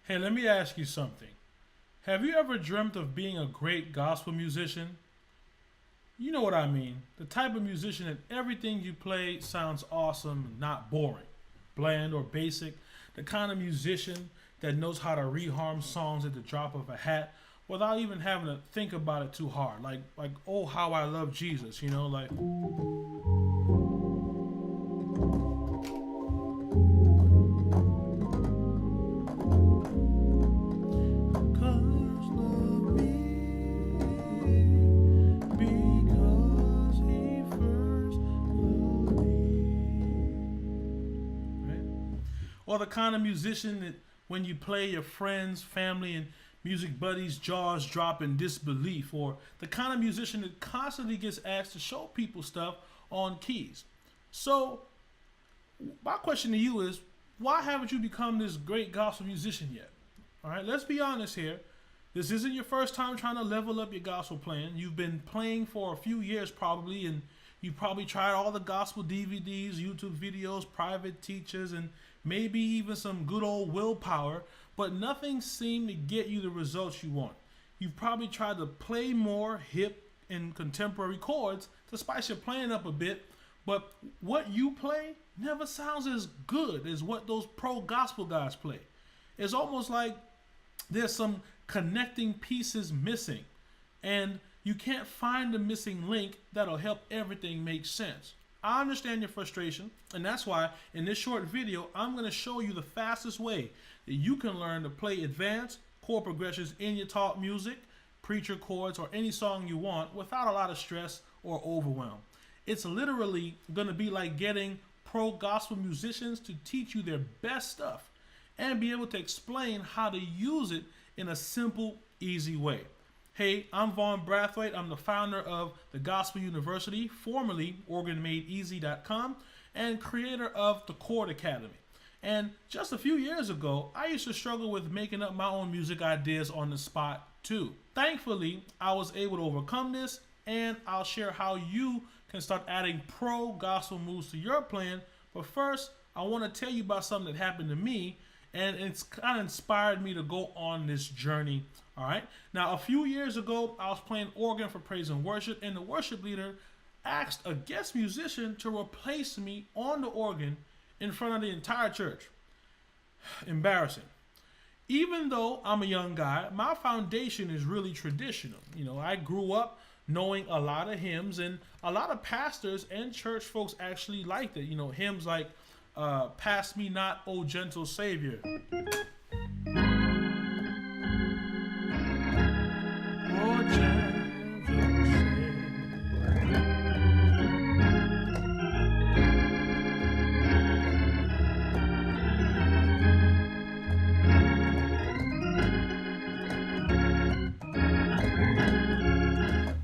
Hey, let me ask you something. Have you ever dreamt of being a great gospel musician? You know what I mean. The type of musician that everything you play sounds awesome and not boring, bland, or basic. The kind of musician that knows how to reharm songs at the drop of a hat without even having to think about it too hard. Like oh how I love Jesus, like because he first loved me. Right? Or the kind of musician that when you play, your friends, family, and music buddies' jaws drop in disbelief. Or the kind of musician that constantly gets asked to show people stuff on keys. So, my question to you is, why haven't you become this great gospel musician yet? All right, let's be honest here. This isn't your first time trying to level up your gospel playing. You've been playing for a few years probably, and you probably tried all the gospel DVDs, YouTube videos, private teachers, and maybe even some good old willpower, but nothing seemed to get you the results you want. You've probably tried to play more hip and contemporary chords to spice your playing up a bit, but what you play never sounds as good as what those pro gospel guys play. It's almost like there's some connecting pieces missing, and you can't find the missing link that'll help everything make sense. I understand your frustration, and that's why in this short video, I'm going to show you the fastest way that you can learn to play advanced chord progressions in your taught music, preacher chords, or any song you want without a lot of stress or overwhelm. It's literally going to be like getting pro gospel musicians to teach you their best stuff and be able to explain how to use it in a simple, easy way. Hey, I'm Vaughn Brathwaite. I'm the founder of the Gospel University, formerly OrganMadeEasy.com, and creator of the Chord Academy. And just a few years ago, I used to struggle with making up my own music ideas on the spot too. Thankfully, I was able to overcome this, and I'll share how you can start adding pro gospel moves to your playing. But first, I want to tell you about something that happened to me, and it's kind of inspired me to go on this journey. All right. Now, a few years ago, I was playing organ for praise and worship, and the worship leader asked a guest musician to replace me on the organ in front of the entire church. Embarrassing. Even though I'm a young guy, my foundation is really traditional. I grew up knowing a lot of hymns, and a lot of pastors and church folks actually liked it. Hymns like Pass Me Not, O Gentle Savior.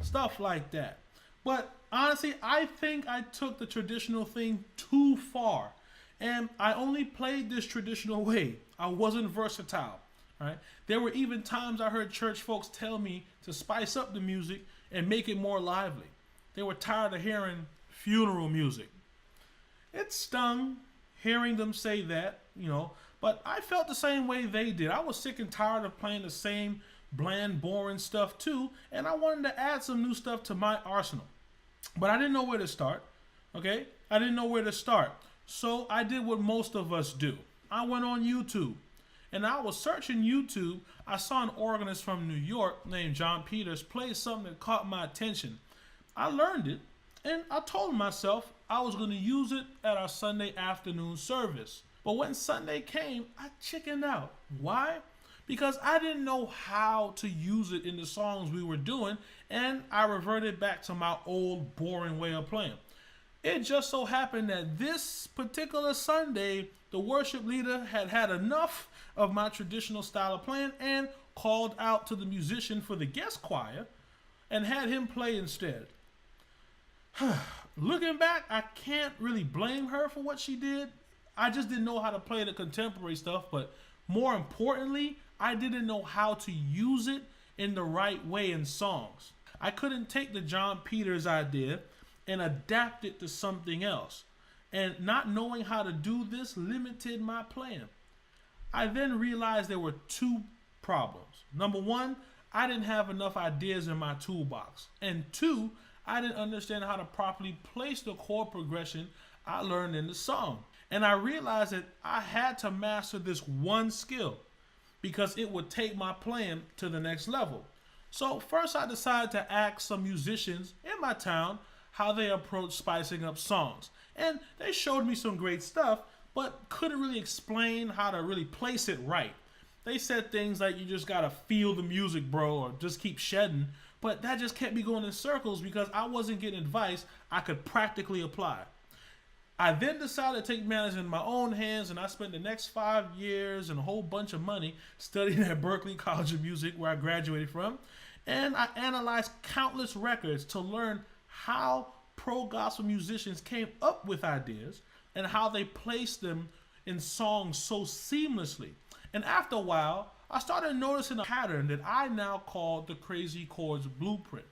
Stuff like that. But honestly, I think I took the traditional thing too far. And I only played this traditional way. I wasn't versatile. Right? There were even times I heard church folks tell me to spice up the music and make it more lively. They were tired of hearing funeral music. It stung hearing them say that, but I felt the same way they did. I was sick and tired of playing the same bland, boring stuff too, and I wanted to add some new stuff to my arsenal. But I didn't know where to start, okay? I didn't know where to start. So I did what most of us do. I went on YouTube, and I was searching YouTube. I saw an organist from New York named John Peters play something that caught my attention. I learned it, and I told myself I was going to use it at our Sunday afternoon service. But when Sunday came, I chickened out. Why? Because I didn't know how to use it in the songs we were doing, and I reverted back to my old boring way of playing. It just so happened that this particular Sunday, the worship leader had had enough of my traditional style of playing and called out to the musician for the guest choir and had him play instead. Looking back, I can't really blame her for what she did. I just didn't know how to play the contemporary stuff, but more importantly, I didn't know how to use it in the right way in songs. I couldn't take the John Peters idea and adapt it to something else. And not knowing how to do this limited my playing. I then realized there were two problems. Number one, I didn't have enough ideas in my toolbox. And two, I didn't understand how to properly place the chord progression I learned in the song. And I realized that I had to master this one skill because it would take my playing to the next level. So first I decided to ask some musicians in my town how they approach spicing up songs. And they showed me some great stuff, but couldn't really explain how to really place it right. They said things like you just gotta feel the music, bro, or just keep shedding. But that just kept me going in circles because I wasn't getting advice I could practically apply. I then decided to take matters in my own hands, and I spent the next 5 years and a whole bunch of money studying at Berklee College of Music, where I graduated from. And I analyzed countless records to learn how pro gospel musicians came up with ideas and how they placed them in songs so seamlessly. And after a while, I started noticing a pattern that I now call the Crazy Chords blueprint.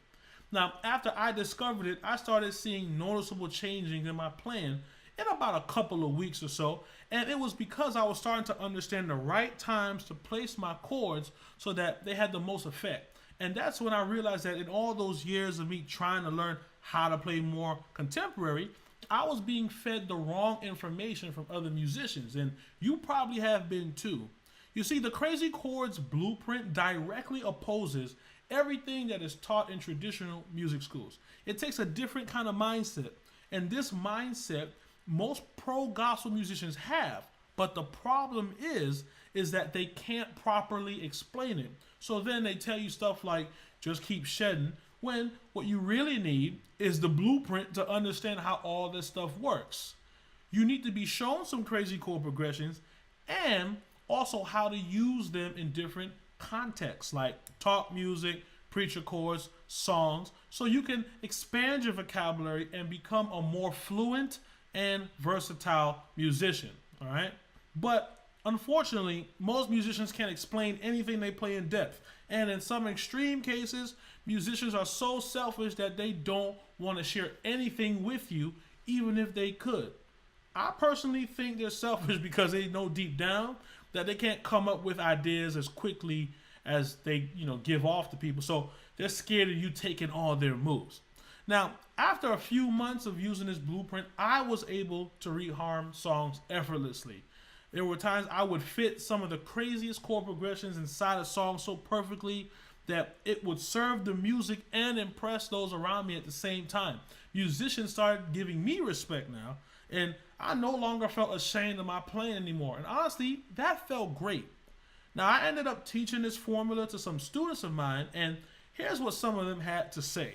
Now, after I discovered it, I started seeing noticeable changes in my playing in about a couple of weeks or so, and it was because I was starting to understand the right times to place my chords so that they had the most effect. And that's when I realized that in all those years of me trying to learn how to play more contemporary, I was being fed the wrong information from other musicians, and you probably have been too. You see, the Crazy Chords blueprint directly opposes everything that is taught in traditional music schools. It takes a different kind of mindset, and this mindset most pro gospel musicians have, but the problem is that they can't properly explain it. So then they tell you stuff like just keep shedding, when what you really need is the blueprint to understand how all this stuff works. You need to be shown some crazy chord progressions and also how to use them in different contexts like talk music, preacher chords, songs, so you can expand your vocabulary and become a more fluent and versatile musician. All right, but unfortunately, most musicians can't explain anything they play in depth, and in some extreme cases, musicians are so selfish that they don't want to share anything with you, even if they could. I personally think they're selfish because they know deep down that they can't come up with ideas as quickly as they, give off to people. So they're scared of you taking all their moves. Now, after a few months of using this blueprint, I was able to reharm songs effortlessly. There were times I would fit some of the craziest chord progressions inside a song so perfectly that it would serve the music and impress those around me at the same time. Musicians started giving me respect now, and I no longer felt ashamed of my playing anymore. And honestly, that felt great. Now, I ended up teaching this formula to some students of mine, and here's what some of them had to say.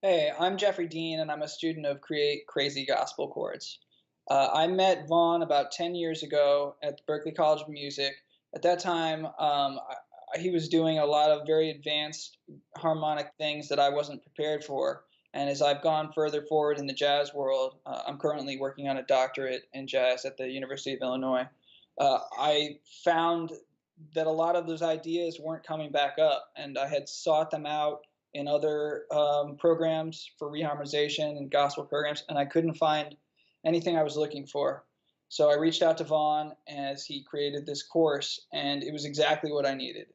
Hey, I'm Jeffrey Dean, and I'm a student of Create Crazy Gospel Chords. I met Vaughn about 10 years ago at the Berklee College of Music. At that time, he was doing a lot of very advanced harmonic things that I wasn't prepared for. And as I've gone further forward in the jazz world, I'm currently working on a doctorate in jazz at the University of Illinois. I found that a lot of those ideas weren't coming back up, and I had sought them out in other programs for reharmonization and gospel programs, and I couldn't find anything I was looking for. So I reached out to Vaughn as he created this course, and it was exactly what I needed.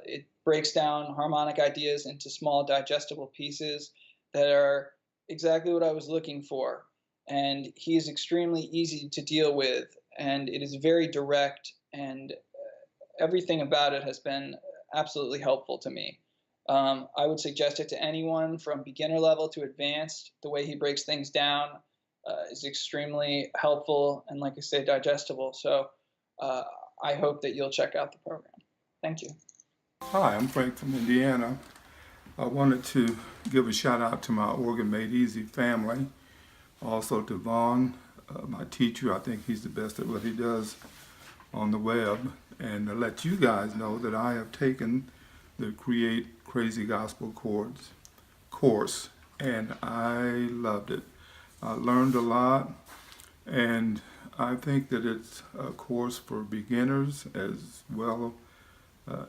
It breaks down harmonic ideas into small digestible pieces that are exactly what I was looking for. And he is extremely easy to deal with, and it is very direct, and everything about it has been absolutely helpful to me. I would suggest it to anyone from beginner level to advanced. The way he breaks things down is extremely helpful and, like I say, digestible. So I hope that you'll check out the program. Thank you. Hi, I'm Frank from Indiana. I wanted to give a shout out to my Organ Made Easy family, also to Vaughn, my teacher. I think he's the best at what he does on the web, and to let you guys know that I have taken the Create Crazy Gospel Chords course, and I loved it. I learned a lot, and I think that it's a course for beginners as well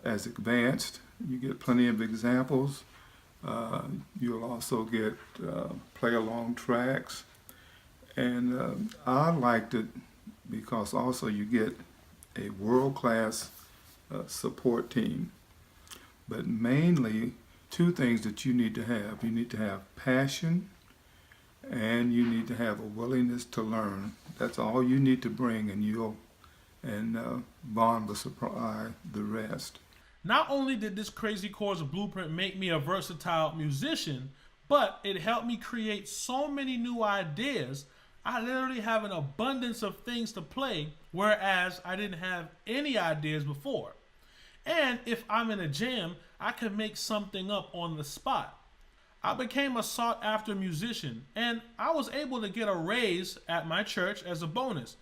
as advanced. You get plenty of examples. You'll also get play-along tracks, and I liked it because also you get a world-class support team. But mainly, two things that you need to have. You need to have passion, and you need to have a willingness to learn. That's all you need to bring, and Vaughn will supply the rest. Not only did this Crazy Chords blueprint make me a versatile musician, but it helped me create so many new ideas. I literally have an abundance of things to play, whereas I didn't have any ideas before. And if I'm in a jam, I can make something up on the spot. I became a sought after musician, and I was able to get a raise at my church as a bonus.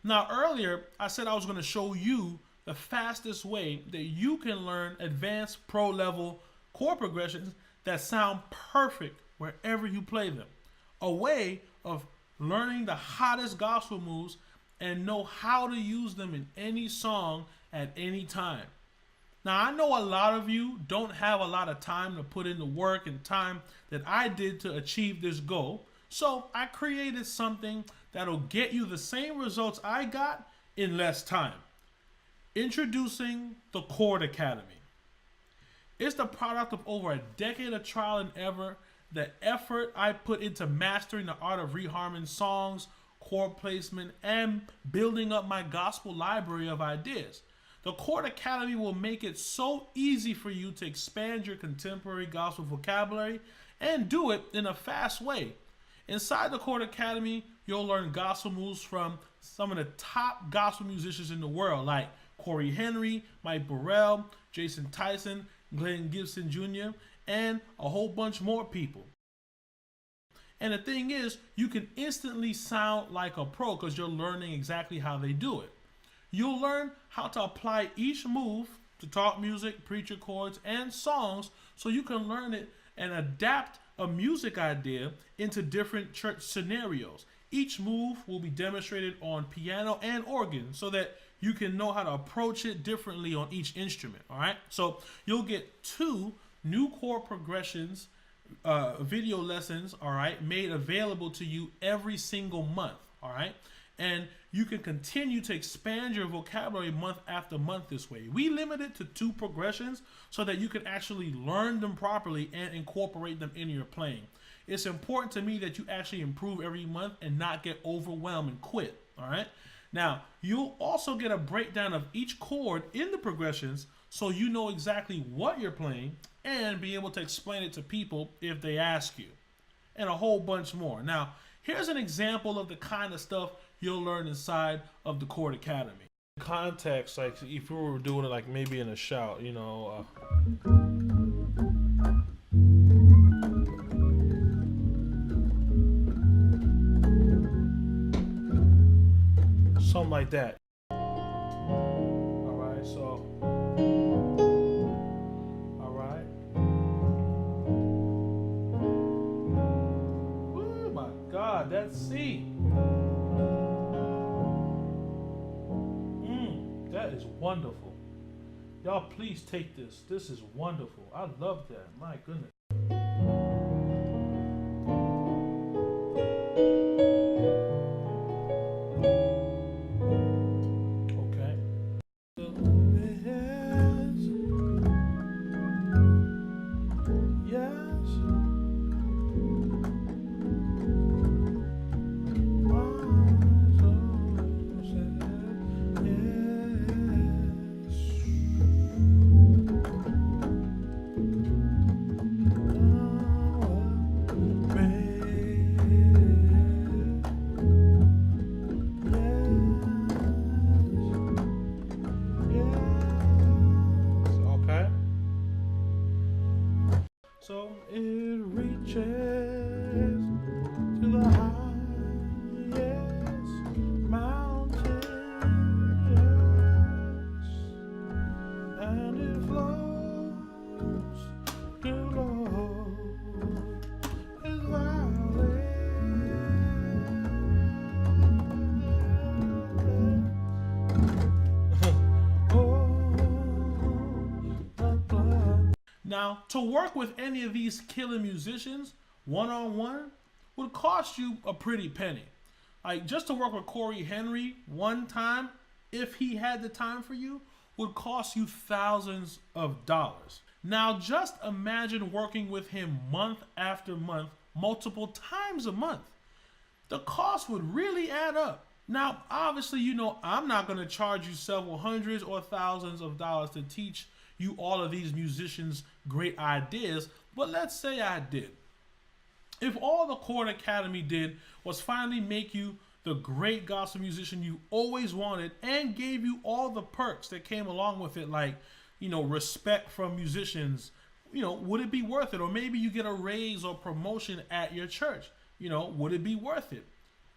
Now, earlier, I said I was going to show you the fastest way that you can learn advanced pro level chord progressions that sound perfect wherever you play them. A way of learning the hottest gospel moves and know how to use them in any song at any time. Now, I know a lot of you don't have a lot of time to put in the work and time that I did to achieve this goal, so I created something that'll get you the same results I got in less time. Introducing the Chord Academy. It's the product of over a decade of trial and error, the effort I put into mastering the art of reharming songs, chord placement, and building up my gospel library of ideas. The Chord Academy will make it so easy for you to expand your contemporary gospel vocabulary and do it in a fast way. Inside the Chord Academy, you'll learn gospel moves from some of the top gospel musicians in the world, like Corey Henry, Mike Burrell, Jason Tyson, Glenn Gibson Jr., and a whole bunch more people. And the thing is, you can instantly sound like a pro because you're learning exactly how they do it. You'll learn how to apply each move to talk music, preacher chords, and songs so you can learn it and adapt a music idea into different church scenarios. Each move will be demonstrated on piano and organ so that you can know how to approach it differently on each instrument, all right? So you'll get 2 new chord progressions, video lessons, all right, made available to you every single month, all right? And you can continue to expand your vocabulary month after month this way. We limit it to 2 progressions so that you can actually learn them properly and incorporate them in your playing. It's important to me that you actually improve every month and not get overwhelmed and quit, all right? Now, you'll also get a breakdown of each chord in the progressions so you know exactly what you're playing and be able to explain it to people if they ask you, and a whole bunch more. Now, here's an example of the kind of stuff you'll learn inside of the Chord Academy. Context, like if we were doing it like maybe in a shout, you know, something like that. All right, so, all right. Oh my God, that's C. That is wonderful. Y'all please take this. This is wonderful. I love that. My goodness. Okay. Yes. So it reaches to the highest mountain, yes, and it flows below his valley. Now, to work with any of these killer musicians one-on-one would cost you a pretty penny. Like, just to work with Corey Henry one time, if he had the time for you, would cost you thousands of dollars. Now just imagine working with him month after month, multiple times a month. The cost would really add up. Now, obviously, you know, I'm not going to charge you several hundreds or thousands of dollars to teach you all of these musicians' great ideas, but let's say I did. If all the Chord Academy did was finally make you the great gospel musician you always wanted and gave you all the perks that came along with it, like, you know, respect from musicians, you know, would it be worth it? Or maybe you get a raise or promotion at your church, you know, would it be worth it?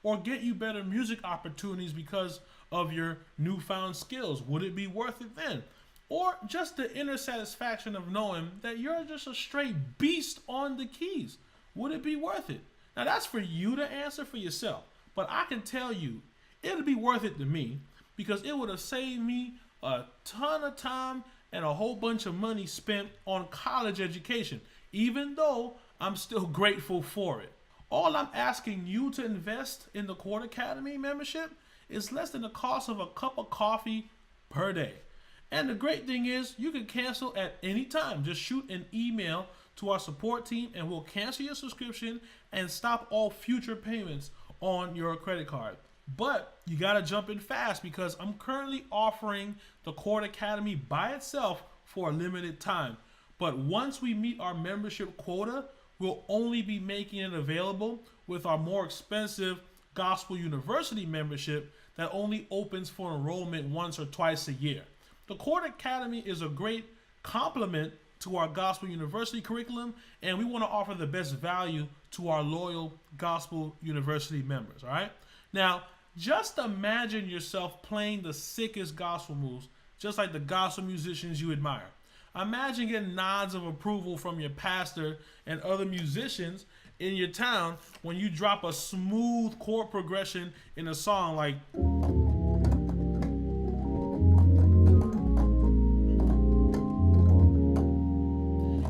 Or get you better music opportunities because of your newfound skills, would it be worth it then? Or just the inner satisfaction of knowing that you're just a straight beast on the keys, would it be worth it? Now that's for you to answer for yourself, but I can tell you it'll be worth it to me because it would have saved me a ton of time and a whole bunch of money spent on college education, even though I'm still grateful for it. All I'm asking you to invest in the Chord Academy membership is less than the cost of a cup of coffee per day. And the great thing is you can cancel at any time. Just shoot an email to our support team and we'll cancel your subscription and stop all future payments on your credit card. But you got to jump in fast because I'm currently offering the Chord Academy by itself for a limited time. But once we meet our membership quota, we'll only be making it available with our more expensive Gospel University membership that only opens for enrollment once or twice a year. The Chord Academy is a great complement to our Gospel University curriculum, and we want to offer the best value to our loyal Gospel University members, all right? Now, just imagine yourself playing the sickest gospel moves, just like the gospel musicians you admire. Imagine getting nods of approval from your pastor and other musicians in your town when you drop a smooth chord progression in a song like...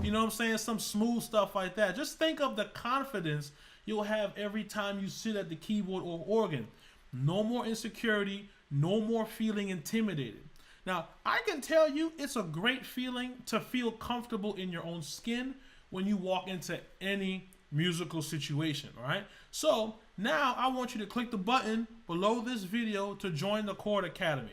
You know what I'm saying? Some smooth stuff like that. Just think of the confidence you'll have every time you sit at the keyboard or organ. No more insecurity, no more feeling intimidated. Now, I can tell you it's a great feeling to feel comfortable in your own skin when you walk into any musical situation, all right? So now I want you to click the button below this video to join the Chord Academy.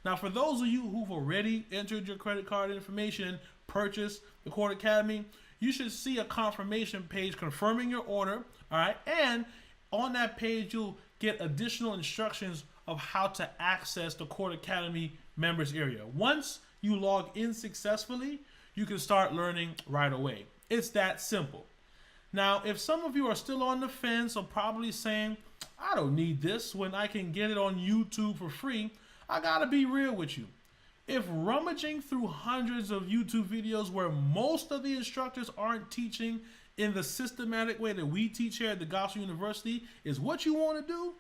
Now, for those of you who've already entered your credit card information and purchased the Chord Academy, you should see a confirmation page confirming your order, all right? And on that page, you'll get additional instructions of how to access the Chord Academy members area. Once you log in successfully, you can start learning right away. It's that simple. Now, if some of you are still on the fence or probably saying, I don't need this when I can get it on YouTube for free, I gotta be real with you. If rummaging through hundreds of YouTube videos where most of the instructors aren't teaching in the systematic way that we teach here at the Gospel University is what you want to do,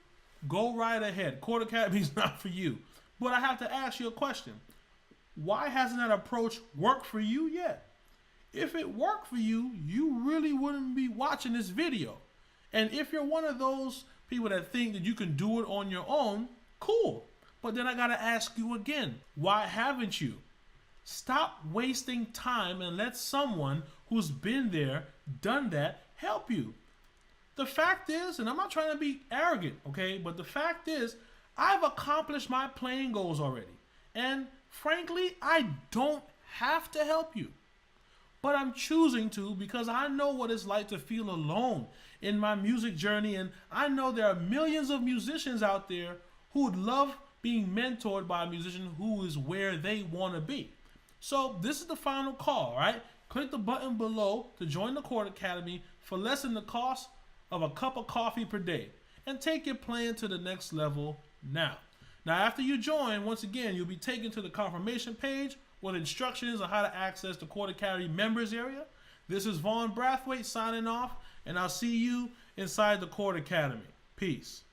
go right ahead. Chord Academy is not for you. But I have to ask you a question. Why hasn't that approach worked for you yet? If it worked for you, you really wouldn't be watching this video. And if you're one of those people that think that you can do it on your own, cool. But then I got to ask you again, why haven't you? Stop wasting time and let someone who's been there, done that, help you. The fact is, and I'm not trying to be arrogant, okay, but the fact is, I've accomplished my playing goals already. And frankly, I don't have to help you. But I'm choosing to because I know what it's like to feel alone in my music journey. And I know there are millions of musicians out there who would love being mentored by a musician who is where they want to be. So this is the final call, all right? Click the button below to join the Chord Academy for less than the cost of a cup of coffee per day and take your playing to the next level now. Now, after you join, once again, you'll be taken to the confirmation page with instructions on how to access the Chord Academy members area. This is Vaughn Brathwaite signing off, and I'll see you inside the Chord Academy. Peace.